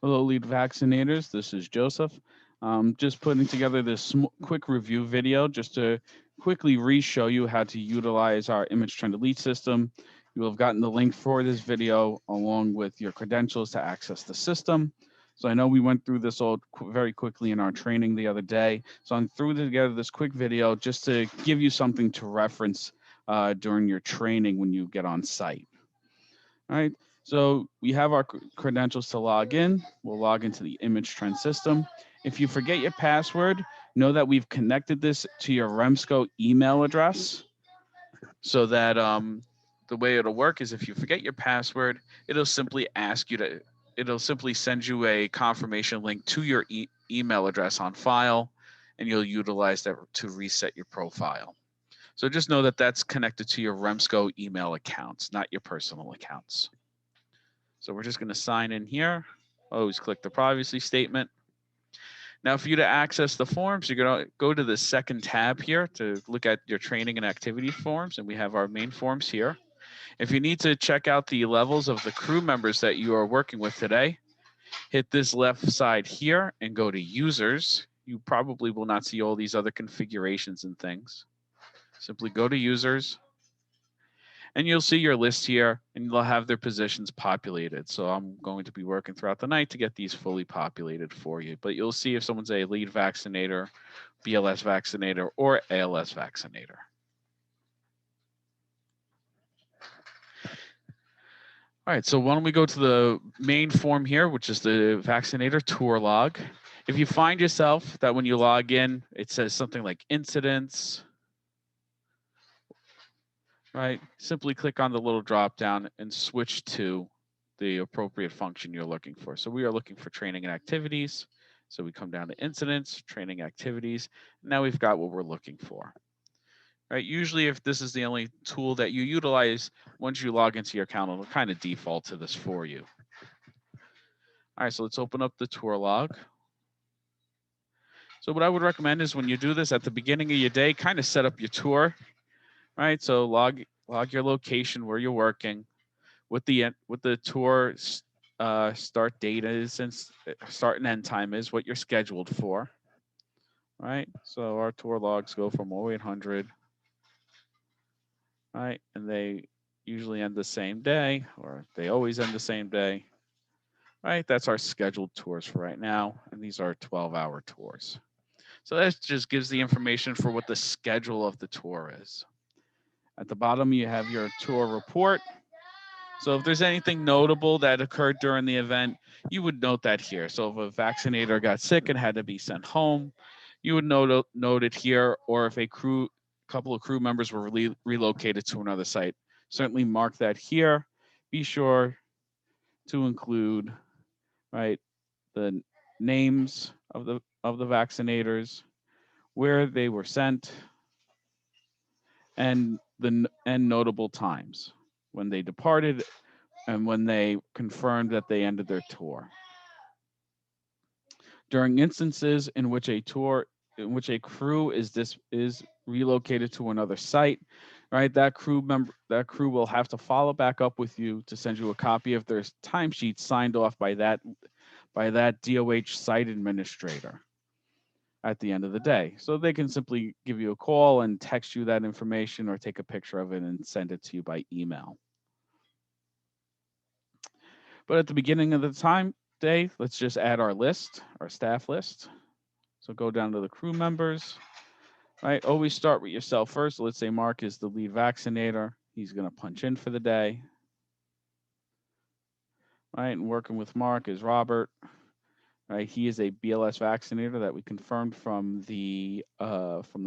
Hello, lead vaccinators. This is Joseph. Just putting together this quick review video just to quickly re-show you how to utilize our image trend elite system. You will have gotten the link for this video along with your credentials to access the system. So I know we went through this all very quickly in our training the other day. So I'm threw together this quick video just to give you something to reference during your training when you get on site. All right. So we have our credentials to log in. We'll log into the image trend system. If you forget your password, know that we've connected this to your Remsco email address so that the way it'll work is if you forget your password, it'll simply ask you to, it'll simply send you a confirmation link to your email address on file, and you'll utilize that to reset your profile. So just know that that's connected to your Remsco email accounts, not your personal accounts. So we're just going to sign in here. Always click the privacy statement. Now, for you to access the forms, you're going to go to the second tab here to look at your training and activity forms, and we have our main forms here. If you need to check out the levels of the crew members that you are working with today, hit this left side here and go to users. You probably will not see all these other configurations and things. Simply go to users, and you'll see your list here, and they'll have their positions populated. So I'm going to be working throughout the night to get these fully populated for you. But you'll see if someone's a lead vaccinator, BLS vaccinator, or ALS vaccinator. All right, so why don't we go to the main form here, which is the vaccinator tour log. If you find yourself that when you log in, it says something like incidents, right? Simply click on the little drop down and switch to the appropriate function you're looking for. So we are looking for training and activities. So we come down to incidents, training activities. Now we've got what we're looking for. Right? Usually if this is the only tool that you utilize, once you log into your account, it'll kind of default to this for you. All right, so let's open up the tour log. So what I would recommend is when you do this at the beginning of your day, kind of set up your tour, right? So log your location where you're working, what the tour start date is and start and end time is, what you're scheduled for, right? So our tour logs go from 0800, right? And they usually end the same day, or they always end the same day, right? That's our scheduled tours for right now, and these are 12-hour tours. So that just gives the information for what the schedule of the tour is. At the bottom, you have your tour report. So if there's anything notable that occurred during the event, you would note that here. So if a vaccinator got sick and had to be sent home, you would note it here. Or if a couple of crew members were relocated to another site, certainly mark that here. Be sure to include, right, the names of the vaccinators, where they were sent, and notable times when they departed and when they confirmed that they ended their tour. During instances in which a crew is relocated to another site, right? That crew will have to follow back up with you to send you a copy of their timesheet signed off by that DOH site administrator at the end of the day. So they can simply give you a call and text you that information or take a picture of it and send it to you by email. But at the beginning of the day, let's just add our list, our staff list. So go down to the crew members, right? Always start with yourself first. Let's say Mark is the lead vaccinator. He's going to punch in for the day, right? And working with Mark is Robert, right? He is a BLS vaccinator that we confirmed from the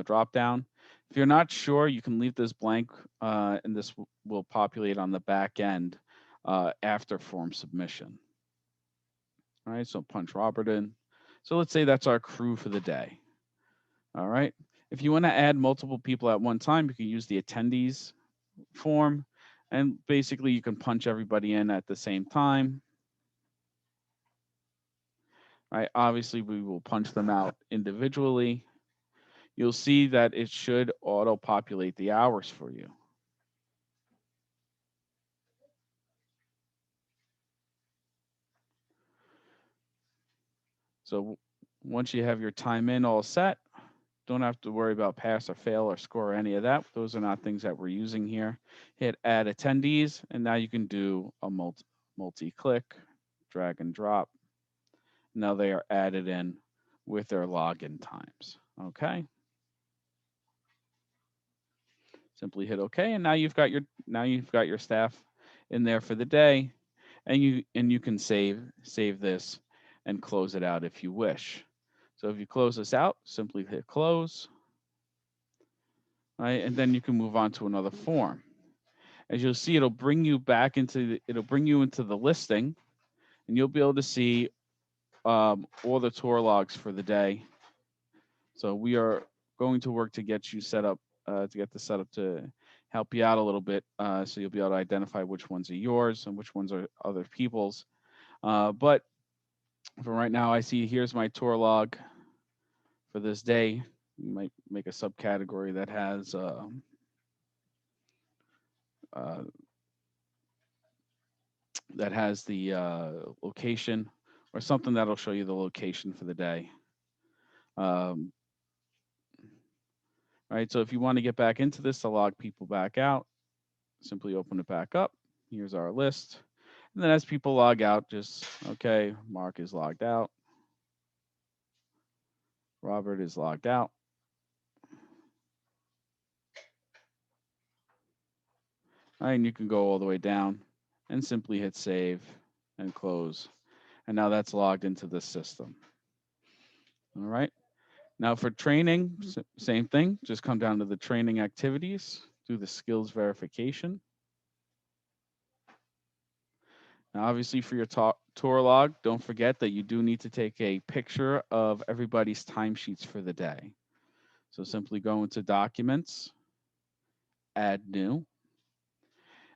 drop down. If you're not sure, you can leave this blank, and this will populate on the back end after form submission. All right, so punch Robert in. So let's say that's our crew for the day. All right. If you want to add multiple people at one time, you can use the attendees form, and basically you can punch everybody in at the same time. Right. Obviously, we will punch them out individually. You'll see that it should auto-populate the hours for you. So once you have your time in all set, don't have to worry about pass or fail or score or any of that. Those are not things that we're using here. Hit add attendees, and now you can do a multi-click, drag and drop. Now they are added in with their login times. Okay. Simply hit OK, and now you've got your staff in there for the day, and you can save this and close it out if you wish. So if you close this out, simply hit close, right, and then you can move on to another form. As you'll see, it'll bring you into the listing, and you'll be able to see all the tour logs for the day. So we are going to work to get you set up, to get this set up to help you out a little bit, so you'll be able to identify which ones are yours and which ones are other people's. But for right now, I see here's my tour log for this day. You might make a subcategory that has uh, the location, or something that'll show you the location for the day. Um, right. So if you want to get back into this to log people back out, simply open it back up. Here's our list. And then as people log out, just, okay, Mark is logged out. Robert is logged out. All right, and you can go all the way down and simply hit save and close. And now that's logged into the system. All right. Now for training, same thing. Just come down to the training activities, do the skills verification. Now, obviously, for your tour log, don't forget that you do need to take a picture of everybody's timesheets for the day. So simply go into Documents, Add New,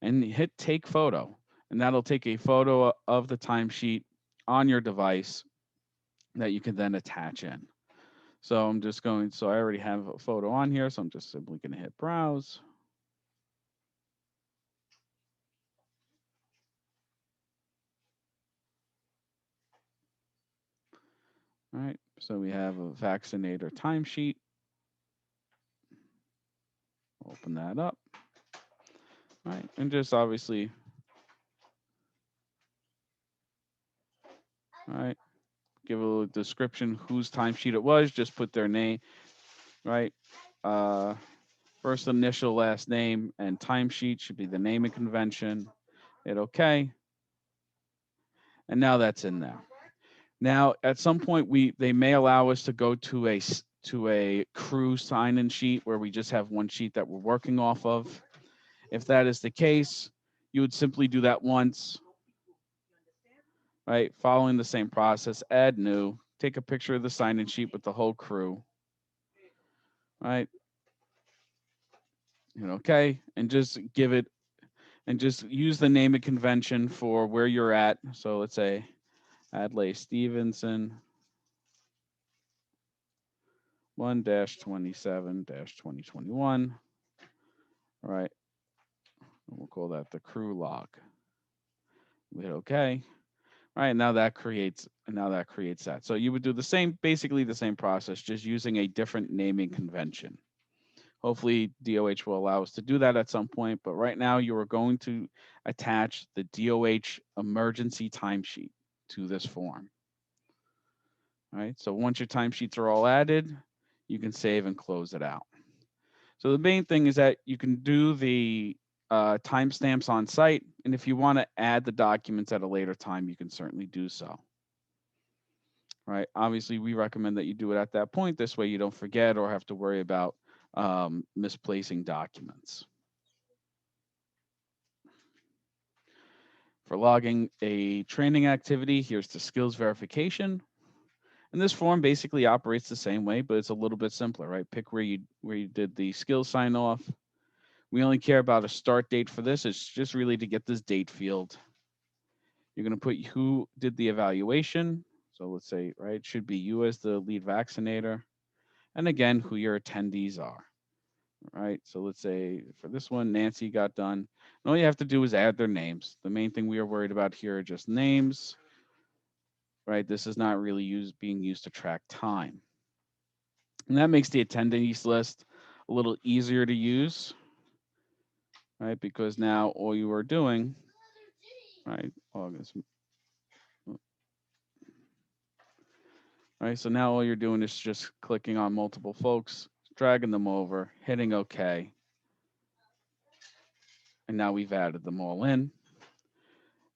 and hit Take Photo. And that'll take a photo of the timesheet on your device that you can then attach in. So I already have a photo on here, so I'm just simply going to hit Browse. All right, so we have a Vaccinator timesheet. Open that up. All right, and just obviously, all right, give a little description whose timesheet it was. Just put their name, right? First initial, last name, and timesheet should be the naming convention. Hit OK. And now that's in there. Now, at some point, they may allow us to go to a crew sign-in sheet where we just have one sheet that we're working off of. If that is the case, you would simply do that once, right? Following the same process, add new, take a picture of the sign-in sheet with the whole crew, right? Okay, and just give it, and just use the naming convention for where you're at. So let's say Adlai Stevenson 1-27-2021. All right, we'll call that the crew log. We hit OK. All right, now that creates that. So you would do basically the same process, just using a different naming convention. Hopefully DOH will allow us to do that at some point, but right now you are going to attach the DOH emergency timesheet to this form. All right, so once your timesheets are all added, you can save and close it out. So the main thing is that you can do the timestamps on site, and if you want to add the documents at a later time, you can certainly do so. Right. Obviously, we recommend that you do it at that point. This way you don't forget or have to worry about misplacing documents. For logging a training activity, here's the skills verification. And this form basically operates the same way, but it's a little bit simpler, right? Pick where you did the skills sign off. We only care about a start date for this. It's just really to get this date field. You're going to put who did the evaluation. So let's say, right, it should be you as the lead vaccinator. And again, who your attendees are. Right. So let's say for this one, Nancy got done. And all you have to do is add their names. The main thing we are worried about here are just names. right? This is not really being used to track time. And that makes the attendees list a little easier to use, right? Because now all you are doing, right? August, right? So now all you're doing is just clicking on multiple folks, dragging them over, hitting OK, and now we've added them all in.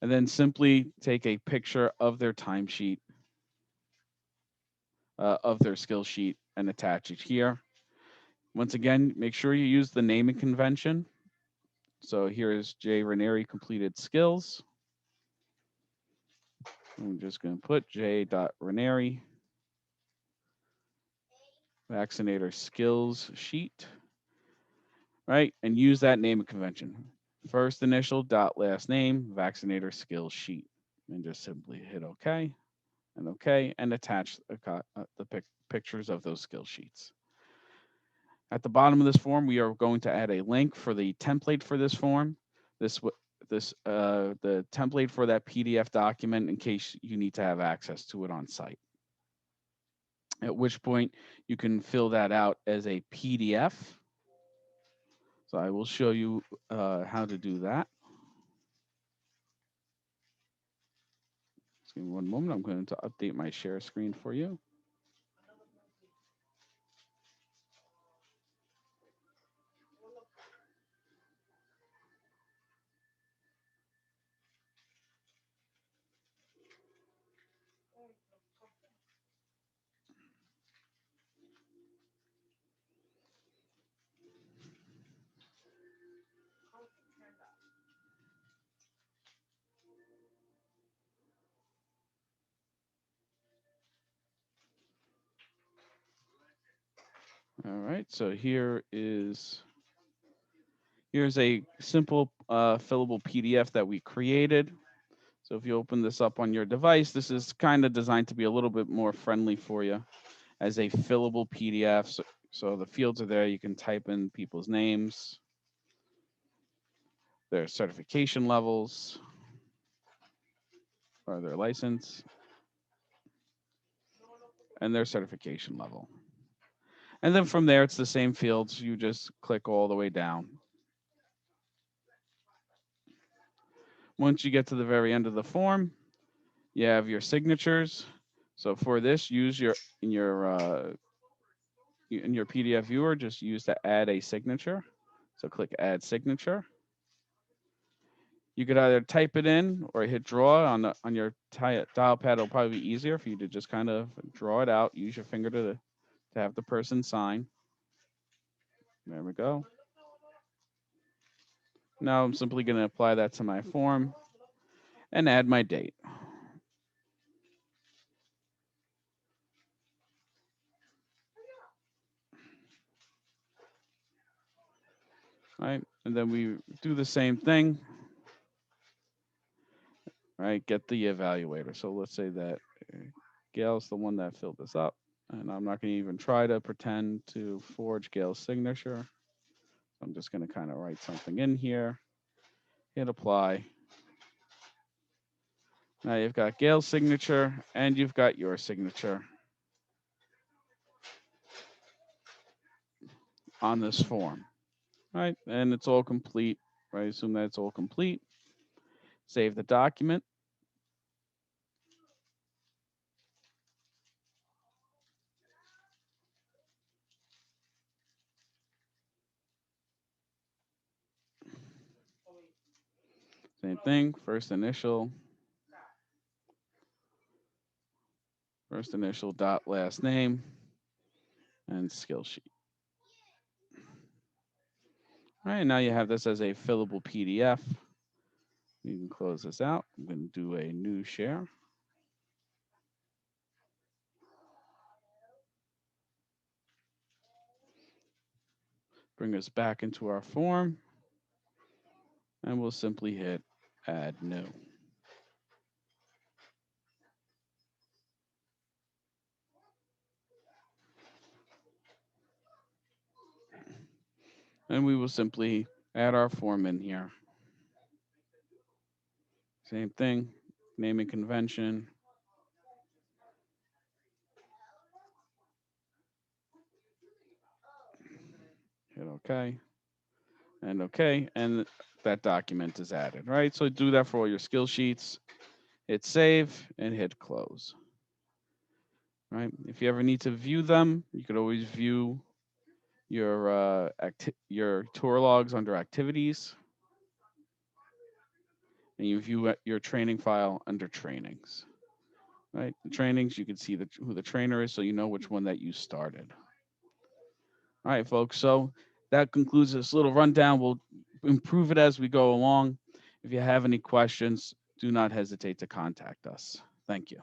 And then simply take a picture of their timesheet, of their skill sheet, and attach it here. Once again, make sure you use the naming convention. So here is J. Ranieri completed skills. I'm just going to put J. Ranieri vaccinator skills sheet, right? And use that naming convention. First initial dot last name, vaccinator skills sheet. And just simply hit OK and OK and attach the pictures of those skill sheets. At the bottom of this form, we are going to add a link for the template for this form. The template for that PDF document in case you need to have access to it on site. At which point you can fill that out as a PDF. So I will show you how to do that. Just give me one moment. I'm going to update my share screen for you. All right, so here's a simple fillable PDF that we created. So if you open this up on your device, this is kind of designed to be a little bit more friendly for you as a fillable PDF. So the fields are there. You can type in people's names, their certification levels, or their license, and their certification level. And then from there, it's the same fields. You just click all the way down. Once you get to the very end of the form, you have your signatures. So for this, use in your PDF viewer, just use to add a signature. So click Add Signature. You could either type it in or hit Draw on your dial pad. It'll probably be easier for you to just kind of draw it out. Use your finger to have the person sign. There we go. Now I'm simply going to apply that to my form and add my date. Right, and then we do the same thing. Right, get the evaluator. So let's say that Gail's the one that filled this up, and I'm not going to even try to pretend to forge Gail's signature. I'm just going to kind of write something in here, hit apply. Now you've got Gail's signature and you've got your signature on this form, right? And it's all complete, right? Assume that it's all complete. Save the document. Same thing, first initial dot last name and skill sheet. All right, now you have this as a fillable PDF. You can close this out. I'm going to do a new share. Bring us back into our form, and we'll simply hit Add New. And we will simply add our form in here. Same thing, naming convention, Hit OK and OK, and that document is added, right? So do that for all your skill sheets. Hit save and hit close, right? If you ever need to view them, you could always view your tour logs under activities, and you view your training file under trainings, right? The trainings, you can see who the trainer is, so you know which one that you started. All right, folks. So that concludes this little rundown. We'll improve it as we go along. If you have any questions, do not hesitate to contact us. Thank you.